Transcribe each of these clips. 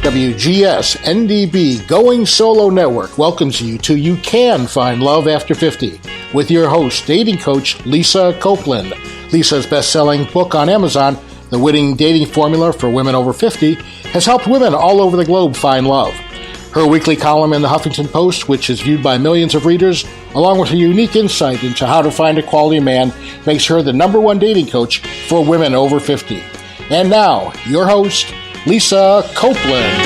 WGSN-DB Going Solo Network welcomes you to You Can Find Love After 50 with your host, dating coach Lisa Copeland. Lisa's best-selling book on Amazon, The Winning Dating Formula for Women Over 50, has helped women all over the globe find love. Her weekly column in the Huffington Post, which is viewed by millions of readers, along with her unique insight into how to find a quality man, makes her the #1 dating coach for women over 50. And now, your host, Lisa Copeland.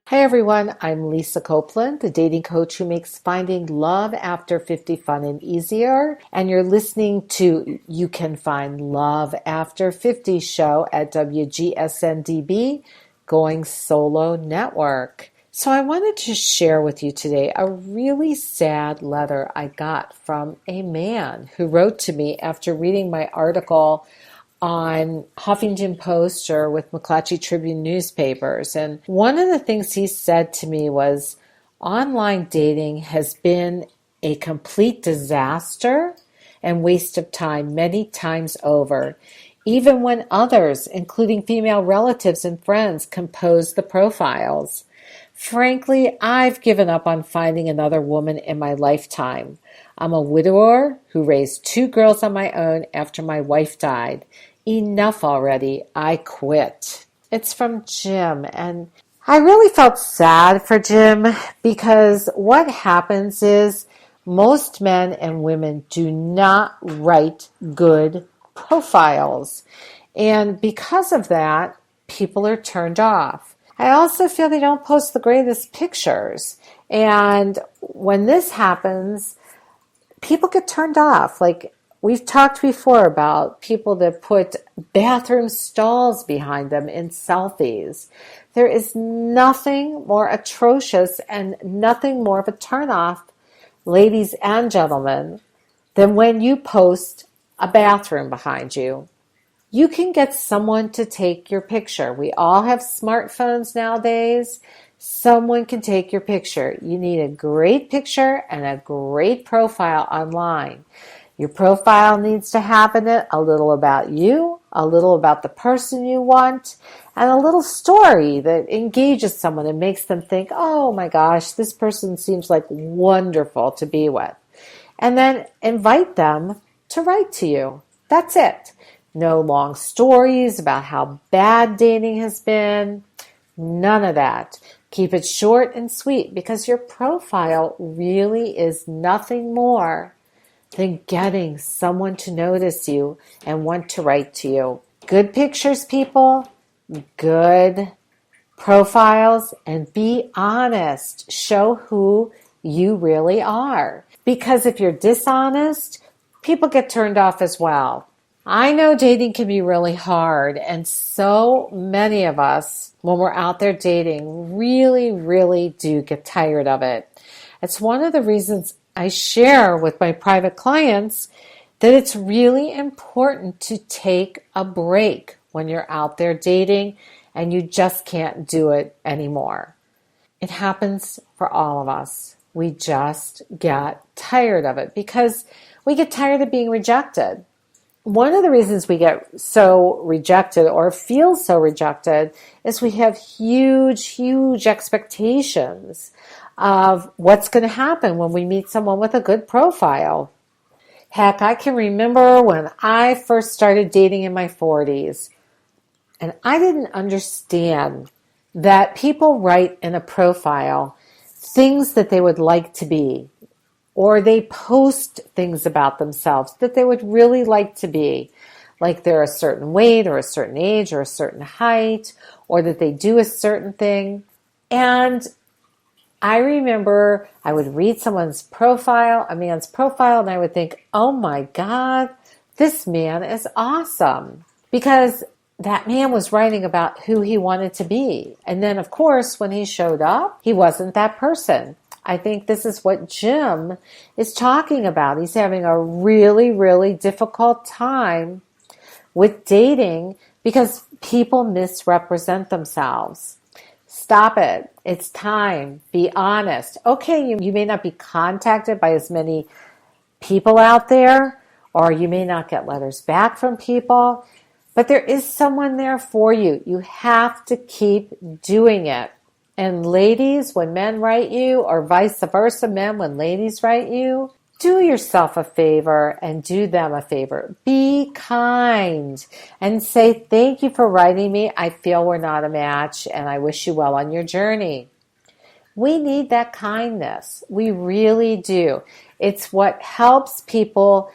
Hey everyone, I'm Lisa Copeland, the dating coach who makes finding love after 50 fun and easier. And you're listening to You Can Find Love After 50 show at WGSN-DB Going Solo Network. So I wanted to share with you today a really sad letter I got from a man who wrote to me after reading my article on Huffington Post or with McClatchy Tribune newspapers. And one of the things he said to me was, online dating has been a complete disaster and waste of time many times over, even when others, including female relatives and friends, compose the profiles. Frankly, I've given up on finding another woman in my lifetime. I'm a widower who raised 2 girls on my own after my wife died. Enough already. I quit. It's from Jim, and I really felt sad for Jim because what happens is most men and women do not write good profiles. And because of that, people are turned off. I also feel they don't post the greatest pictures. And when this happens, people get turned off. Like we've talked before about people that put bathroom stalls behind them in selfies. There is nothing more atrocious and nothing more of a turnoff, ladies and gentlemen, than when you post a bathroom behind you. You can get someone to take your picture. We all have smartphones nowadays. Someone can take your picture. You need a great picture and a great profile online. Your profile needs to have in it a little about you, a little about the person you want, and a little story that engages someone and makes them think, oh my gosh, this person seems like wonderful to be with. And then invite them to write to you. That's it. No long stories about how bad dating has been. None of that. Keep it short and sweet because your profile really is nothing more than getting someone to notice you and want to write to you. Good pictures, people. Good profiles. And be honest. Show who you really are. Because if you're dishonest, people get turned off as well. I know dating can be really hard, and so many of us, when we're out there dating, really, really do get tired of it. It's one of the reasons I share with my private clients that it's really important to take a break when you're out there dating and you just can't do it anymore. It happens for all of us. We just get tired of it because we get tired of being rejected. One of the reasons we get so rejected or feel so rejected is we have huge, huge expectations of what's going to happen when we meet someone with a good profile. Heck, I can remember when I first started dating in my 40s, and I didn't understand that people write in a profile things that they would like to be. Or they post things about themselves that they would really like to be, like they're a certain weight or a certain age or a certain height, or that they do a certain thing. And I remember I would read a man's profile, and I would think, oh my God, this man is awesome. Because that man was writing about who he wanted to be. And then, of course, when he showed up, he wasn't that person. I think this is what Jim is talking about. He's having a really, really difficult time with dating because people misrepresent themselves. Stop it. It's time. Be honest. Okay, you may not be contacted by as many people out there, or you may not get letters back from people, but there is someone there for you. You have to keep doing it. And ladies, when men write you, or vice versa, men, when ladies write you, do yourself a favor and do them a favor. Be kind and say, thank you for writing me. I feel we're not a match and I wish you well on your journey. We need that kindness. We really do. It's what helps people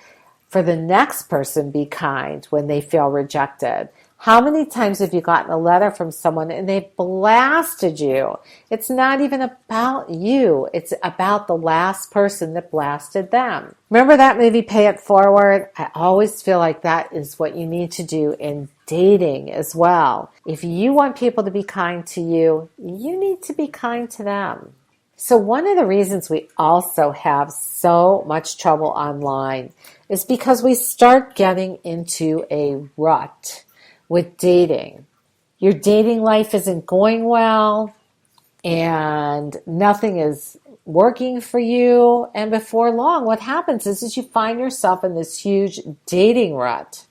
for the next person be kind when they feel rejected. How many times have you gotten a letter from someone and they blasted you? It's not even about you. It's about the last person that blasted them. Remember that movie, Pay It Forward? I always feel like that is what you need to do in dating as well. If you want people to be kind to you, you need to be kind to them. So one of the reasons we also have so much trouble online is because we start getting into a rut with dating. Your dating life isn't going well and nothing is working for you. And before long, what happens is you find yourself in this huge dating rut.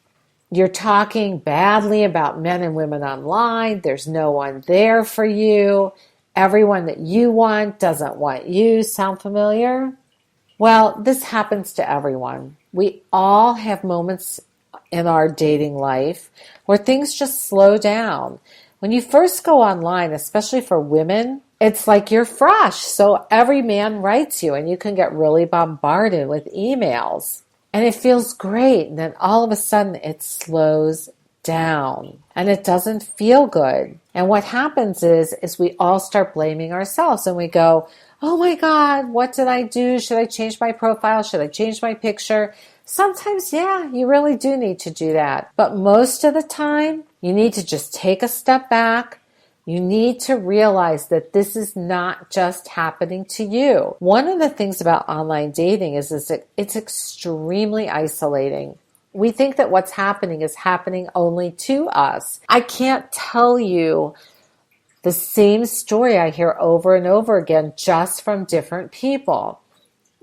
You're talking badly about men and women online. There's no one there for you. Everyone that you want doesn't want you. Sound familiar? Well, this happens to everyone. We all have moments in our dating life where things just slow down. When you first go online, especially for women, it's like you're fresh. So every man writes you and you can get really bombarded with emails. And it feels great. And then all of a sudden it slows down and it doesn't feel good. And what happens is we all start blaming ourselves and we go, oh my God, what did I do? Should I change my profile? Should I change my picture? Sometimes, yeah, you really do need to do that. But most of the time, you need to just take a step back. You need to realize that this is not just happening to you. One of the things about online dating is that it's extremely isolating. We think that what's happening is happening only to us. I can't tell you the same story I hear over and over again just from different people.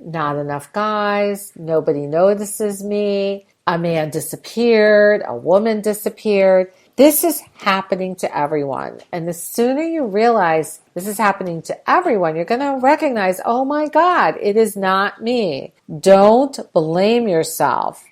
Not enough guys, nobody notices me, a man disappeared, a woman disappeared. This is happening to everyone. And the sooner you realize this is happening to everyone, you're going to recognize, oh my God, it is not me. Don't blame yourself.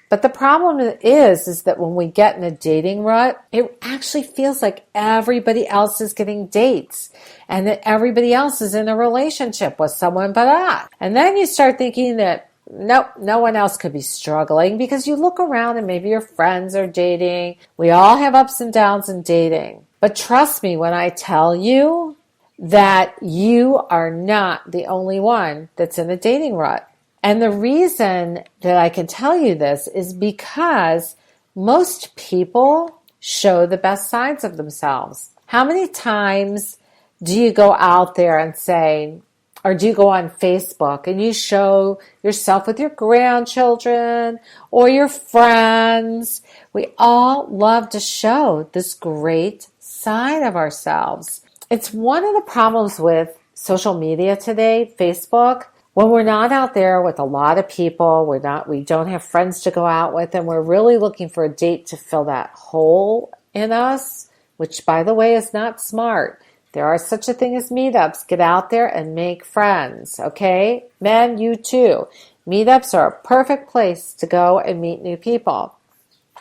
But the problem is that when we get in a dating rut, it actually feels like everybody else is getting dates and that everybody else is in a relationship with someone but us. And then you start thinking that, nope, no one else could be struggling because you look around and maybe your friends are dating. We all have ups and downs in dating. But trust me when I tell you that you are not the only one that's in a dating rut. And the reason that I can tell you this is because most people show the best sides of themselves. How many times do you go out there and say, or do you go on Facebook and you show yourself with your grandchildren or your friends? We all love to show this great side of ourselves. It's one of the problems with social media today, Facebook. When we're not out there with a lot of people, we don't have friends to go out with, and we're really looking for a date to fill that hole in us, which, by the way, is not smart. There are such a thing as meetups. Get out there and make friends, okay? Men, you too. Meetups are a perfect place to go and meet new people.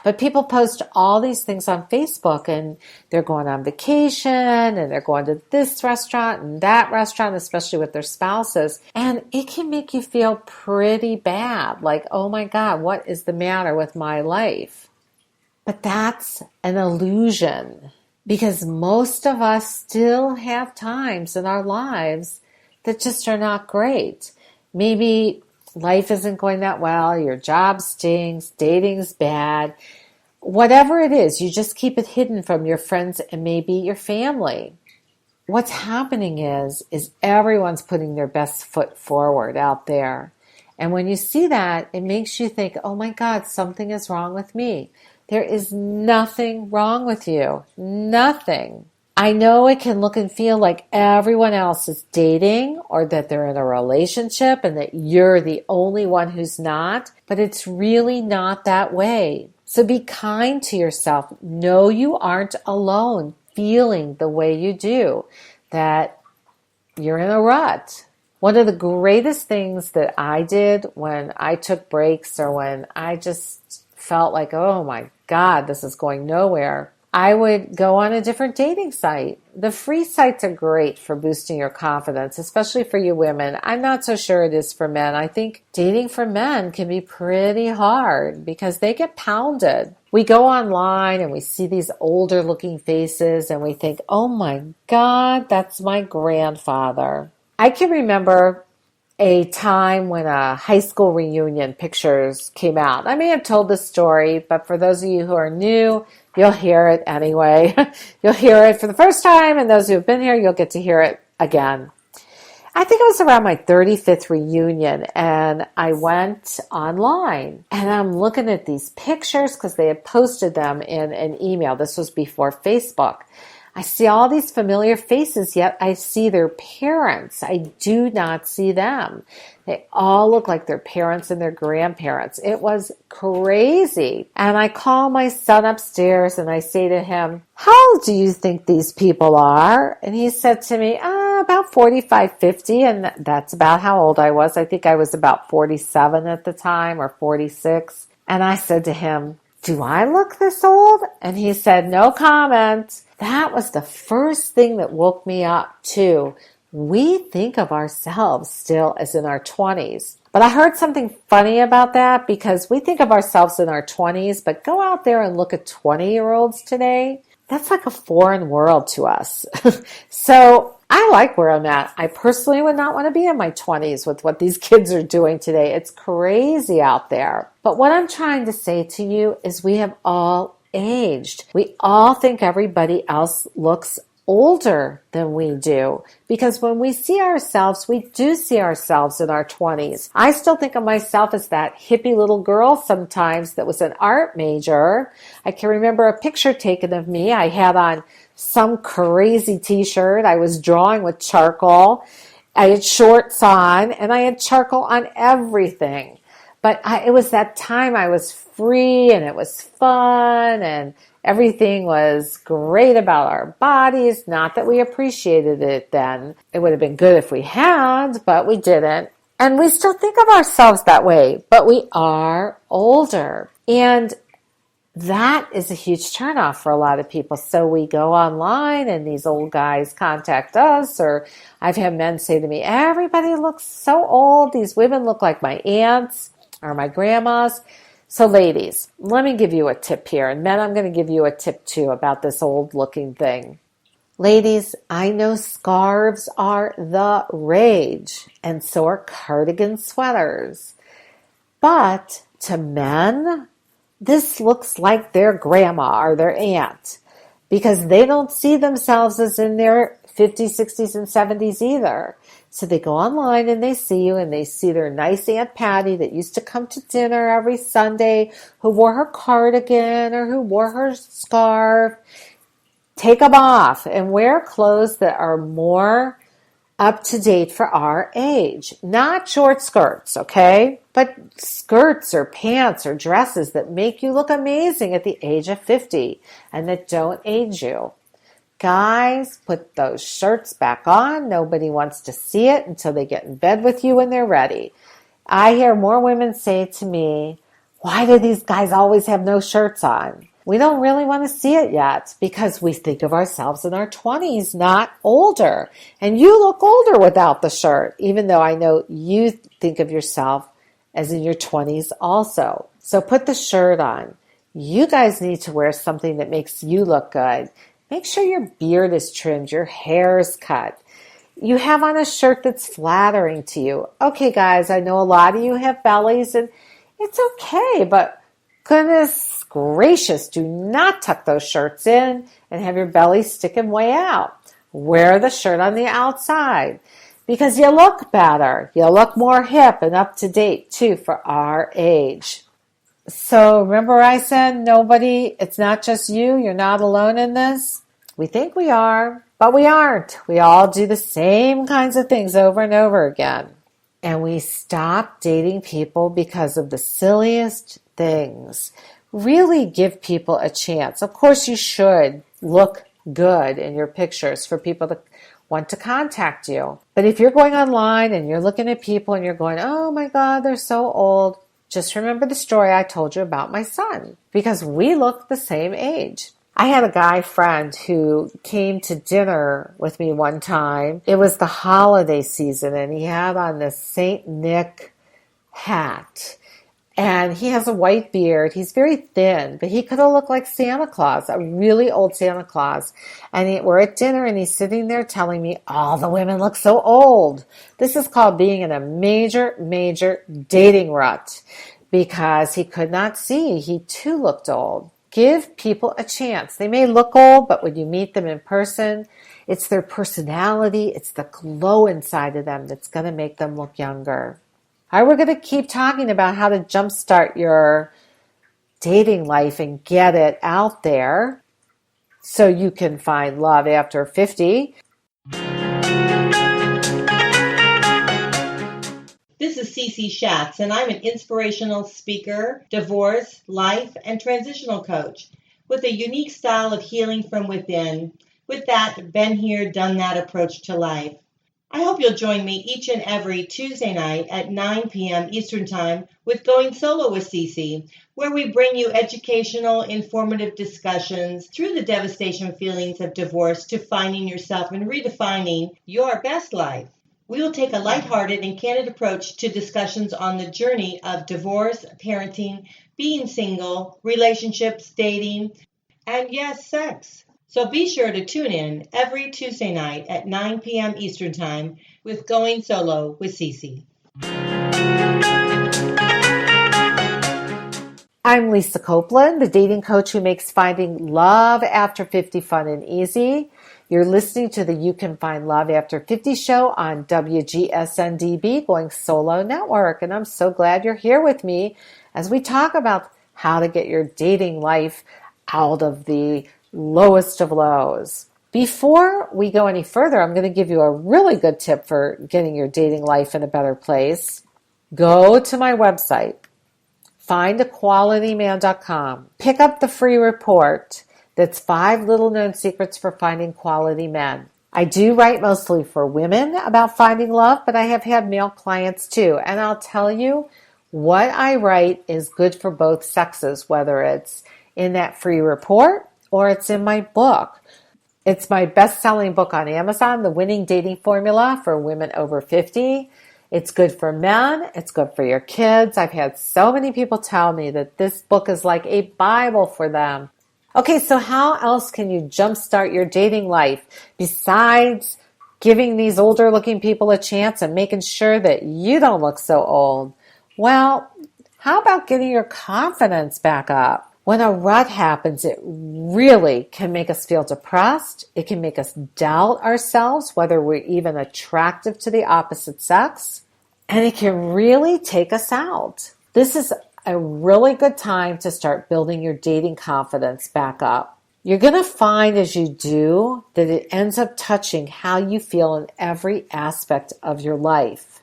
But people post all these things on Facebook and they're going on vacation and they're going to this restaurant and that restaurant, especially with their spouses. And it can make you feel pretty bad. Like, oh my God, what is the matter with my life? But that's an illusion because most of us still have times in our lives that just are not great. Maybe life isn't going that well, your job stinks, dating's bad. Whatever it is, you just keep it hidden from your friends and maybe your family. what's happening is everyone's putting their best foot forward out there. And when you see that, it makes you think, oh my God, something is wrong with me. There is nothing wrong with you. Nothing. I know it can look and feel like everyone else is dating or that they're in a relationship and that you're the only one who's not, but it's really not that way. So be kind to yourself. Know you aren't alone feeling the way you do, that you're in a rut. One of the greatest things that I did when I took breaks or when I just felt like, oh my God, this is going nowhere, I would go on a different dating site. The free sites are great for boosting your confidence, especially for you women. I'm not so sure it is for men. I think dating for men can be pretty hard because they get pounded. We go online and we see these older looking faces and we think, oh my God, that's my grandfather. I can remember a time when a high school reunion pictures came out. I may have told this story, but for those of you who are new, you'll hear it anyway. You'll hear it for the first time, and those who have been here, you'll get to hear it again. I think it was around my 35th reunion, and I went online, and I'm looking at these pictures because they had posted them in an email. This was before Facebook. I see all these familiar faces, yet I see their parents. I do not see them. They all look like their parents and their grandparents. It was crazy. And I call my son upstairs and I say to him, how old do you think these people are? And he said to me, about 45, 50. And that's about how old I was. I think I was about 47 at the time or 46. And I said to him, do I look this old? And he said, no comment. That was the first thing that woke me up too. We think of ourselves still as in our 20s. But I heard something funny about that because we think of ourselves in our 20s, but go out there and look at 20-year-olds today. That's like a foreign world to us. So I like where I'm at. I personally would not want to be in my 20s with what these kids are doing today. It's crazy out there. But what I'm trying to say to you is we have all aged. We all think everybody else looks older than we do because when we see ourselves, we do see ourselves in our 20s. I still think of myself as that hippie little girl sometimes that was an art major. I can remember a picture taken of me. I had on some crazy t-shirt. I was drawing with charcoal. I had shorts on and I had charcoal on everything. But it was that time I was free and it was fun and everything was great about our bodies. Not that we appreciated it then. It would have been good if we had, but we didn't. And we still think of ourselves that way, but we are older. And that is a huge turnoff for a lot of people. So we go online and these old guys contact us, or I've had men say to me, everybody looks so old. These women look like my aunts or my grandmas. So ladies, let me give you a tip here. And men, I'm going to give you a tip too about this old looking thing. Ladies, I know scarves are the rage, and so are cardigan sweaters. But to men, this looks like their grandma or their aunt because they don't see themselves as in their 50s, 60s, and 70s either. So they go online and they see you and they see their nice Aunt Patty that used to come to dinner every Sunday, who wore her cardigan or who wore her scarf. Take them off and wear clothes that are more up to date for our age. Not short skirts, okay? But skirts or pants or dresses that make you look amazing at the age of 50 and that don't age you. Guys, put those shirts back on. Nobody wants to see it until they get in bed with you when they're ready. I hear more women say to me, why do these guys always have no shirts on? We don't really want to see it yet because we think of ourselves in our 20s, not older. And you look older without the shirt, even though I know you think of yourself as in your 20s also. So put the shirt on. You guys need to wear something that makes you look good. Make sure your beard is trimmed, your hair is cut. You have on a shirt that's flattering to you. Okay, guys, I know a lot of you have bellies, and it's okay, but goodness gracious, do not tuck those shirts in and have your belly sticking way out. wear the shirt on the outside because you look better. You look more hip and up to date too for our age. So remember I said it's not just you. You're not alone in this. We think we are, but we aren't. We all do the same kinds of things over and over again. And we stop dating people because of the silliest things. Really give people a chance. Of course, you should look good in your pictures for people to want to contact you. But if you're going online and you're looking at people and you're going, oh my God, they're so old, just remember the story I told you about my son, because we look the same age. I had a guy friend who came to dinner with me one time. It was the holiday season, and he had on this Saint Nick hat. And he has a white beard. He's very thin, but he could have looked like Santa Claus, a really old Santa Claus. And we're at dinner, and he's sitting there telling me, all the women look so old. This is called being in a major, major dating rut, because he could not see. He too looked old. Give people a chance. They may look old, but when you meet them in person, it's their personality, it's the glow inside of them that's going to make them look younger. All right, we're going to keep talking about how to jumpstart your dating life and get it out there so you can find love after 50. This is Cece Schatz, and I'm an inspirational speaker, divorce, life, and transitional coach with a unique style of healing from within, with that been here, done that approach to life. I hope you'll join me each and every Tuesday night at 9 p.m. Eastern Time with Going Solo with Cece, where we bring you educational, informative discussions through the devastation feelings of divorce to finding yourself and redefining your best life. We will take a lighthearted and candid approach to discussions on the journey of divorce, parenting, being single, relationships, dating, and yes, sex. So be sure to tune in every Tuesday night at 9 p.m. Eastern Time with Going Solo with Cece. I'm Lisa Copeland, the dating coach who makes finding love after 50 fun and easy. You're listening to the You Can Find Love After 50 show on WGSN-DB, Going Solo Network. And I'm so glad you're here with me as we talk about how to get your dating life out of the lowest of lows. Before we go any further, I'm going to give you a really good tip for getting your dating life in a better place. Go to my website, findaqualityman.com. Pick up the free report that's 5 little known secrets for finding quality men. I do write mostly for women about finding love, but I have had male clients too. And I'll tell you, what I write is good for both sexes, whether it's in that free report or it's in my book. It's my best-selling book on Amazon, The Winning Dating Formula for Women Over 50. It's good for men. It's good for your kids. I've had so many people tell me that this book is like a Bible for them. Okay, so how else can you jumpstart your dating life besides giving these older looking people a chance and making sure that you don't look so old? Well, how about getting your confidence back up? When a rut happens, it really can make us feel depressed. It can make us doubt ourselves, whether we're even attractive to the opposite sex. And it can really take us out. This is a really good time to start building your dating confidence back up. You're going to find as you do that it ends up touching how you feel in every aspect of your life.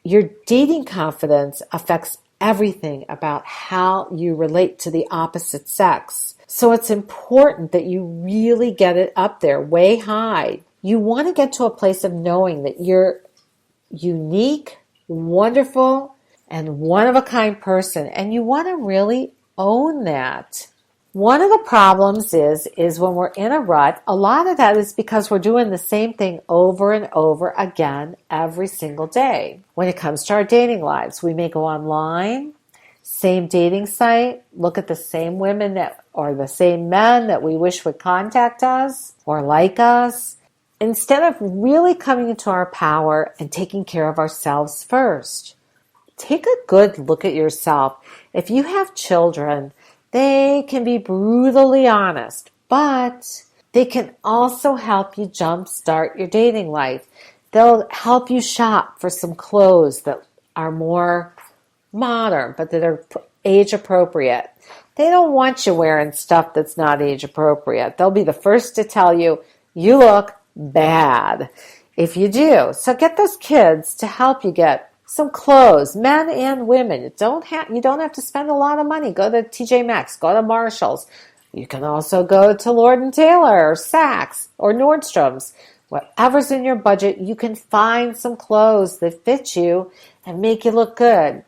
Your dating confidence affects everything about how you relate to the opposite sex. So it's important that you really get it up there, way high. You want to get to a place of knowing that you're unique, wonderful, and one-of-a-kind person, and you want to really own that. One of the problems is when we're in a rut, a lot of that is because we're doing the same thing over and over again every single day. When it comes to our dating lives, we may go online, same dating site, look at the same women or the same men that we wish would contact us or like us, instead of really coming into our power and taking care of ourselves first. Take a good look at yourself. If you have children, they can be brutally honest, but They can also help you jumpstart your dating life. They'll help you shop for some clothes that are more modern, but that are age appropriate. They don't want you wearing stuff that's not age appropriate. They'll be the first to tell you, you look bad if you do. So get those kids to help you get some clothes, men and women. You don't have to spend a lot of money. Go to TJ Maxx, go to Marshall's. You can also go to Lord & Taylor or Saks or Nordstrom's. Whatever's in your budget, you can find some clothes that fit you and make you look good.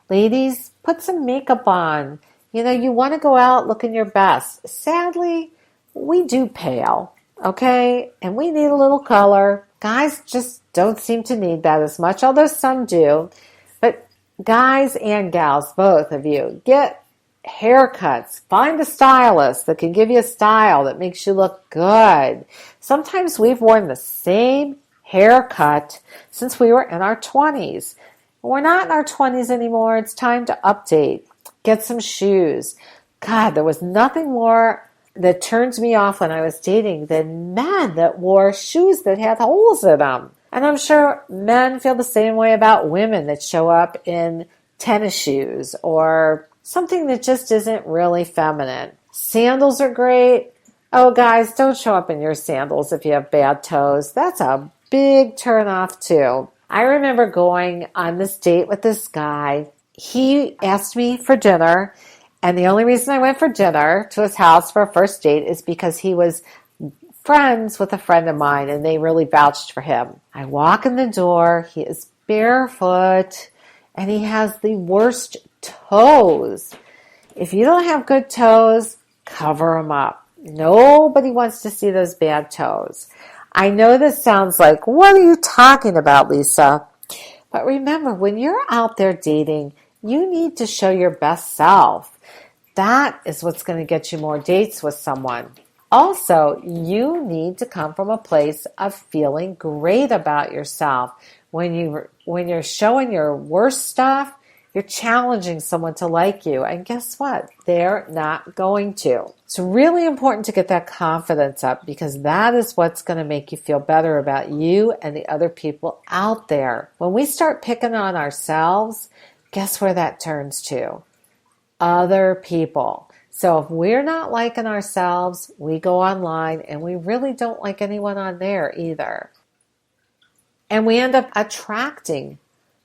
Ladies, put some makeup on. You want to go out looking your best. Sadly, we do pale, okay? And we need a little color. Guys just don't seem to need that as much, although some do. But guys and gals, both of you, get haircuts. Find a stylist that can give you a style that makes you look good. Sometimes we've worn the same haircut since we were in our 20s. We're not in our 20s anymore. It's time to update. Get some shoes. God, there was nothing more that turned me off when I was dating than men that wore shoes that had holes in them. And I'm sure men feel the same way about women that show up in tennis shoes or something that just isn't really feminine. Sandals are great. Oh, guys, don't show up in your sandals if you have bad toes. That's a big turnoff, too. I remember going on this date with this guy. He asked me for dinner, and the only reason I went for dinner to his house for a first date is because he was friends with a friend of mine, and they really vouched for him. I walk in the door. He is barefoot, and he has the worst toes. If you don't have good toes, cover them up. Nobody wants to see those bad toes. I know this sounds like, what are you talking about, Lisa? But remember, when you're out there dating, you need to show your best self. That is what's going to get you more dates with someone. Also, you need to come from a place of feeling great about yourself. When you're showing your worst stuff, you're challenging someone to like you. And guess what? They're not going to. It's really important to get that confidence up because that is what's going to make you feel better about you and the other people out there. When we start picking on ourselves, guess where that turns to? Other people. So if we're not liking ourselves, we go online and we really don't like anyone on there either. And we end up attracting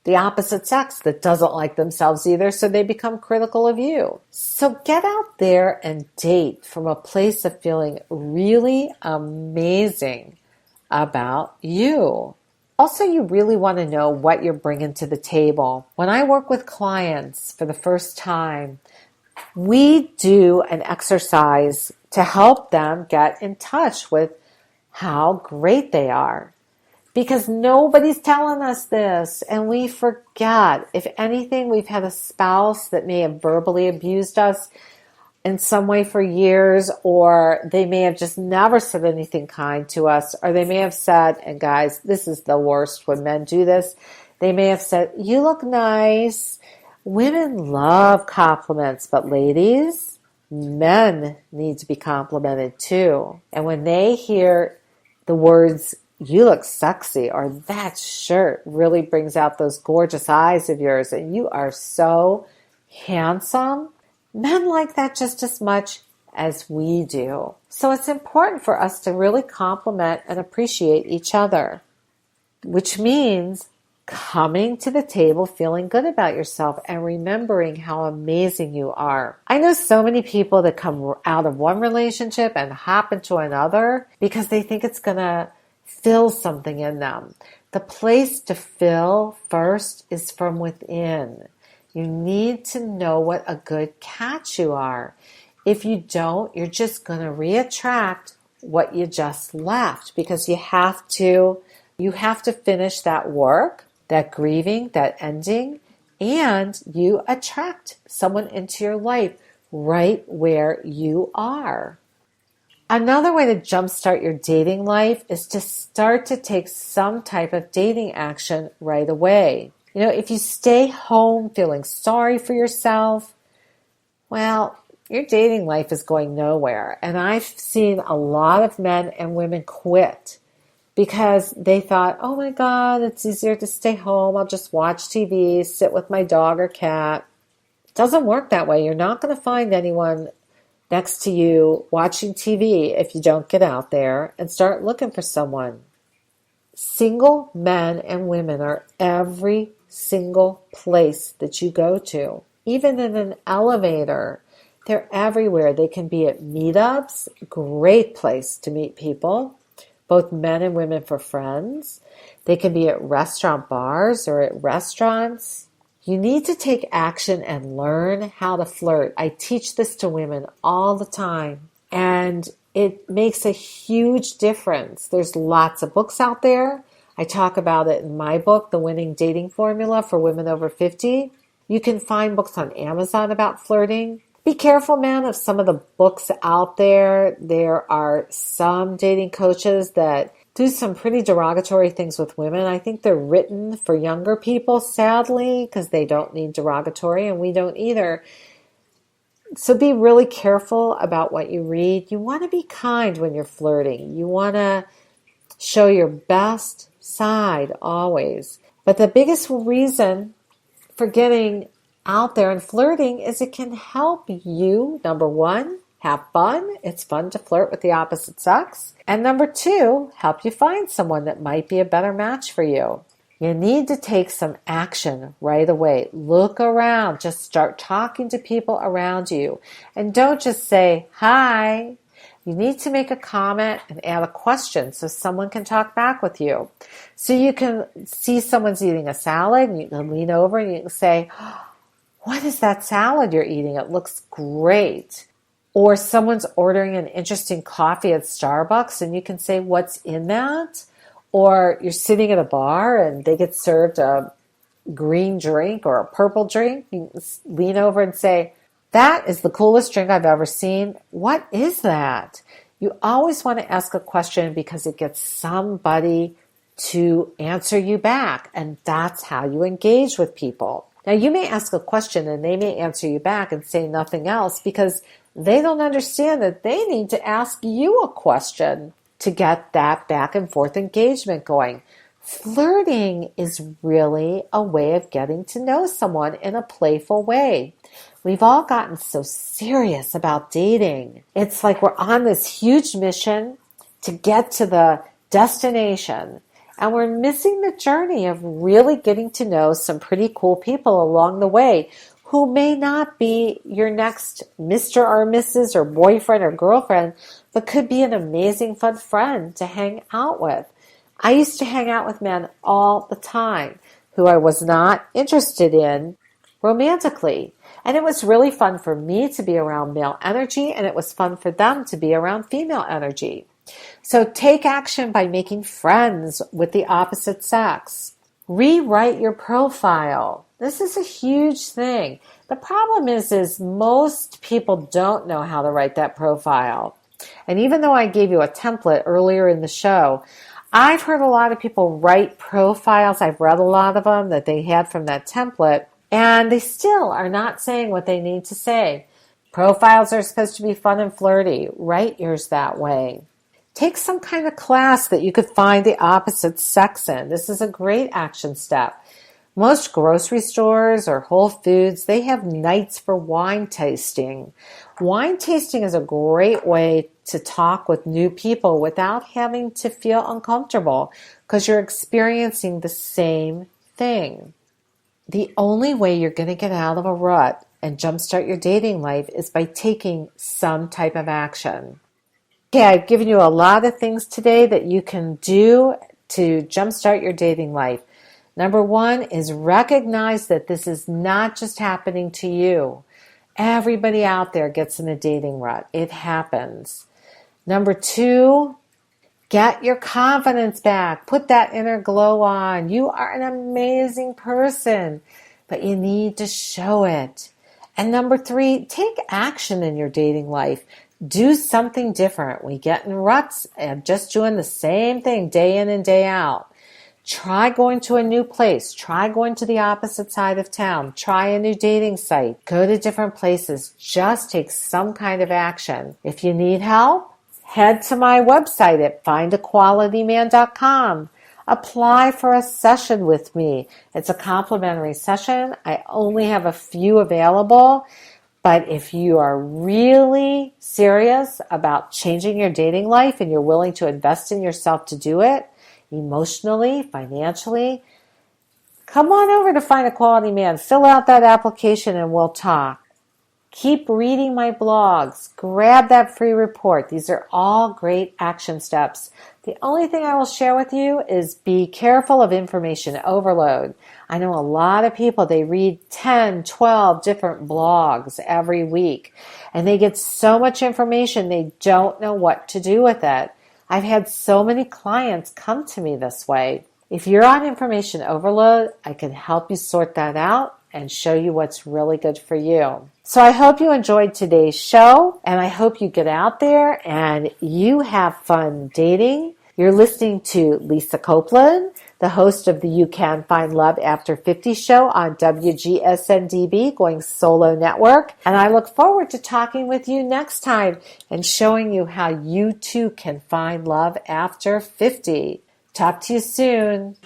the opposite sex that doesn't like themselves either, so they become critical of you. So get out there and date from a place of feeling really amazing about you. Also, you really want to know what you're bringing to the table. When I work with clients for the first time, we do an exercise to help them get in touch with how great they are. Because nobody's telling us this, and we forget. If anything, we've had a spouse that may have verbally abused us in some way for years, or they may have just never said anything kind to us, or they may have said, and guys, this is the worst when men do this, they may have said, you look nice. Women love compliments, but ladies, men need to be complimented too. And when they hear the words, you look sexy, or that shirt really brings out those gorgeous eyes of yours, and you are so handsome, men like that just as much as we do. So it's important for us to really compliment and appreciate each other, which means coming to the table feeling good about yourself and remembering how amazing you are. I know so many people that come out of one relationship and hop into another because they think it's going to fill something in them. The place to fill first is from within. You need to know what a good catch you are. If you don't, you're just going to reattract what you just left because you have to finish that work, that grieving, that ending, and you attract someone into your life right where you are. Another way to jumpstart your dating life is to start to take some type of dating action right away. If you stay home feeling sorry for yourself, well, your dating life is going nowhere. And I've seen a lot of men and women quit because they thought, oh my God, it's easier to stay home. I'll just watch TV, sit with my dog or cat. It doesn't work that way. You're not going to find anyone next to you watching TV if you don't get out there and start looking for someone. Single men and women are every single place that you go to. Even in an elevator, they're everywhere. They can be at meetups, great place to meet people, both men and women for friends. They can be at restaurant bars or at restaurants. You need to take action and learn how to flirt. I teach this to women all the time, and it makes a huge difference. There's lots of books out there. I talk about it in my book, The Winning Dating Formula for Women Over 50. You can find books on Amazon about flirting. Be careful, man, of some of the books out there. There are some dating coaches that do some pretty derogatory things with women. I think they're written for younger people, sadly, because they don't need derogatory, and we don't either. So be really careful about what you read. You want to be kind when you're flirting. You want to show your best side always. But the biggest reason for getting out there and flirting is it can help you, number one, have fun. It's fun to flirt with the opposite sex. And number two, help you find someone that might be a better match for you. You need to take some action right away. Look around. Just start talking to people around you. And don't just say, hi. You need to make a comment and add a question so someone can talk back with you. So you can see someone's eating a salad and you can lean over and you can say, what is that salad you're eating? It looks great. Or someone's ordering an interesting coffee at Starbucks and you can say, what's in that? Or you're sitting at a bar and they get served a green drink or a purple drink. You lean over and say, that is the coolest drink I've ever seen. What is that? You always want to ask a question because it gets somebody to answer you back. And that's how you engage with people. Now, you may ask a question and they may answer you back and say nothing else because they don't understand that they need to ask you a question to get that back and forth engagement going. Flirting is really a way of getting to know someone in a playful way. We've all gotten so serious about dating. It's like we're on this huge mission to get to the destination, and we're missing the journey of really getting to know some pretty cool people along the way who may not be your next Mr. or Mrs. or boyfriend or girlfriend, but could be an amazing fun friend to hang out with. I used to hang out with men all the time who I was not interested in romantically. And it was really fun for me to be around male energy, and it was fun for them to be around female energy. So take action by making friends with the opposite sex. Rewrite your profile. This is a huge thing. The problem is most people don't know how to write that profile. And even though I gave you a template earlier in the show, I've heard a lot of people write profiles. I've read a lot of them that they had from that template, and they still are not saying what they need to say. Profiles are supposed to be fun and flirty. Write yours that way. Take some kind of class that you could find the opposite sex in. This is a great action step. Most grocery stores or Whole Foods, they have nights for wine tasting. Wine tasting is a great way to talk with new people without having to feel uncomfortable because you're experiencing the same thing. The only way you're going to get out of a rut and jumpstart your dating life is by taking some type of action. Okay, I've given you a lot of things today that you can do to jumpstart your dating life. Number one is recognize that this is not just happening to you. Everybody out there gets in a dating rut. It happens. Number two, get your confidence back. Put that inner glow on. You are an amazing person, but you need to show it. And number three, take action in your dating life. Do something different. We get in ruts and just doing the same thing day in and day out. Try going to a new place. Try going to the opposite side of town. Try a new dating site. Go to different places. Just take some kind of action. If you need help, head to my website at findaqualityman.com. Apply for a session with me. It's a complimentary session. I only have a few available. But if you are really serious about changing your dating life and you're willing to invest in yourself to do it, emotionally, financially, come on over to Find a Quality Man. Fill out that application and we'll talk. Keep reading my blogs. Grab that free report. These are all great action steps. The only thing I will share with you is be careful of information overload. I know a lot of people, they read 10, 12 different blogs every week, and they get so much information they don't know what to do with it. I've had so many clients come to me this way. If you're on information overload, I can help you sort that out and show you what's really good for you. So I hope you enjoyed today's show, and I hope you get out there and you have fun dating. You're listening to Lisa Copeland, the host of the You Can Find Love After 50 show on WGSN-DB, Going Solo Network. And I look forward to talking with you next time and showing you how you too can find love after 50. Talk to you soon.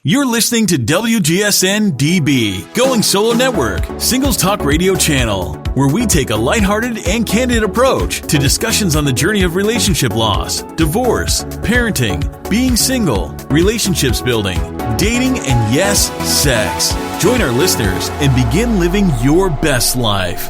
You're listening to WGSN-DB, Going Solo Network, Singles Talk Radio channel, where we take a lighthearted and candid approach to discussions on the journey of relationship loss, divorce, parenting, being single, relationships building, dating, and yes, sex. Join our listeners and begin living your best life.